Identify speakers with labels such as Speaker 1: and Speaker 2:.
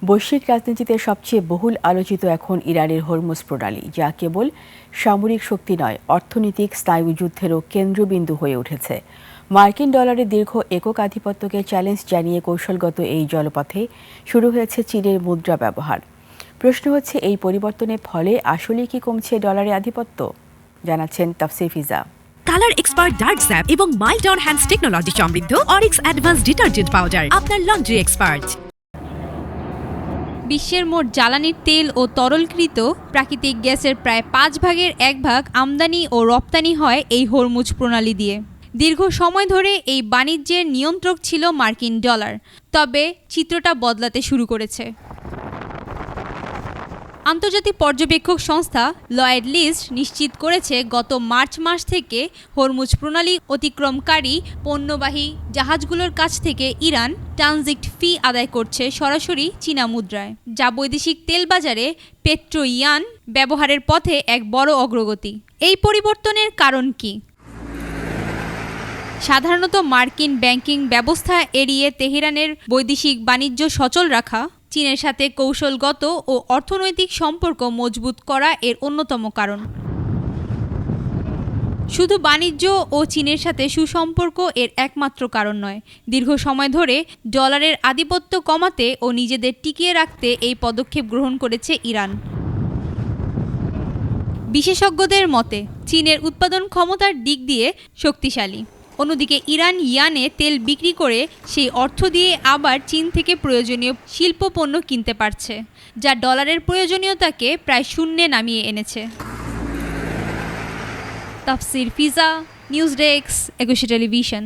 Speaker 1: বৈশ্বিক রাজনীতিতে সবচেয়ে বহুল আলোচিত এখন ইরানের হরমুজ প্রণালী, যা কেবল সামরিক শক্তি নয়, অর্থনৈতিক স্নায়ুযুদ্ধেরও কেন্দ্রবিন্দু হয়ে উঠেছে। মার্কিন ডলারের দীর্ঘ একক আধিপত্যকে চ্যালেঞ্জ জানিয়ে কৌশলগত এই জলপথে শুরু হয়েছে চীনের মুদ্রা ব্যবহার। প্রশ্ন হচ্ছে, এই পরিবর্তনের ফলে আসলে কি কমছে ডলারের আধিপত্য? জানাচ্ছেন তাফসির ফিজা।
Speaker 2: কালার এক্সপার্ট ডার্ক স্যাপ এবং মাইল্ড অন হ্যান্ডস টেকনোলজি সমৃদ্ধ অরিক্স অ্যাডভান্স ডিটারজেন্ট পাউডার, আপনার লন্ড্রি এক্সপার্ট।
Speaker 3: বিশ্বের মোট জ্বালানির তেল ও তরলকৃত প্রাকৃতিক গ্যাসের প্রায় 1/5 আমদানি ও রপ্তানি হয় এই হরমুজ প্রণালী দিয়ে। দীর্ঘ সময় ধরে এই বাণিজ্যের নিয়ন্ত্রক ছিল মার্কিন ডলার, তবে চিত্রটা বদলাতে শুরু করেছে। আন্তর্জাতিক পর্যবেক্ষক সংস্থা লয়েড লিস্ট নিশ্চিত করেছে, গত মার্চ মাস থেকে হরমুজ প্রণালী অতিক্রমকারী পণ্যবাহী জাহাজগুলোর কাছ থেকে ইরান ট্রানজিট ফি আদায় করছে সরাসরি চীনা মুদ্রায়, যা বৈদেশিক তেল বাজারে পেট্রো ইয়ান ব্যবহারের পথে এক বড় অগ্রগতি। এই পরিবর্তনের কারণ কি? সাধারণত মার্কিন ব্যাংকিং ব্যবস্থা এড়িয়ে তেহরানের বৈদেশিক বাণিজ্য সচল রাখা, চীনের সাথে কৌশলগত ও অর্থনৈতিক সম্পর্ক মজবুত করা এর অন্যতম কারণ। শুধু বাণিজ্য ও চীনের সাথে সুসম্পর্ক এর একমাত্র কারণ নয়। দীর্ঘ সময় ধরে ডলারের আধিপত্য কমাতে ও নিজেদের টিকিয়ে রাখতে এই পদক্ষেপ গ্রহণ করেছে ইরান। বিশেষজ্ঞদের মতে, চীনের উৎপাদন ক্ষমতার দিক দিয়ে শক্তিশালী। অন্যদিকে ইরান ইয়ানে তেল বিক্রি করে সেই অর্থ দিয়ে আবার চীন থেকে প্রয়োজনীয় শিল্প পণ্য কিনতে পারছে, যা ডলারের প্রয়োজনীয়তাকে প্রায় শূন্যে নামিয়ে এনেছে। তাফসির ফিজা, নিউজ ডেস্ক, একুশে টেলিভিশন।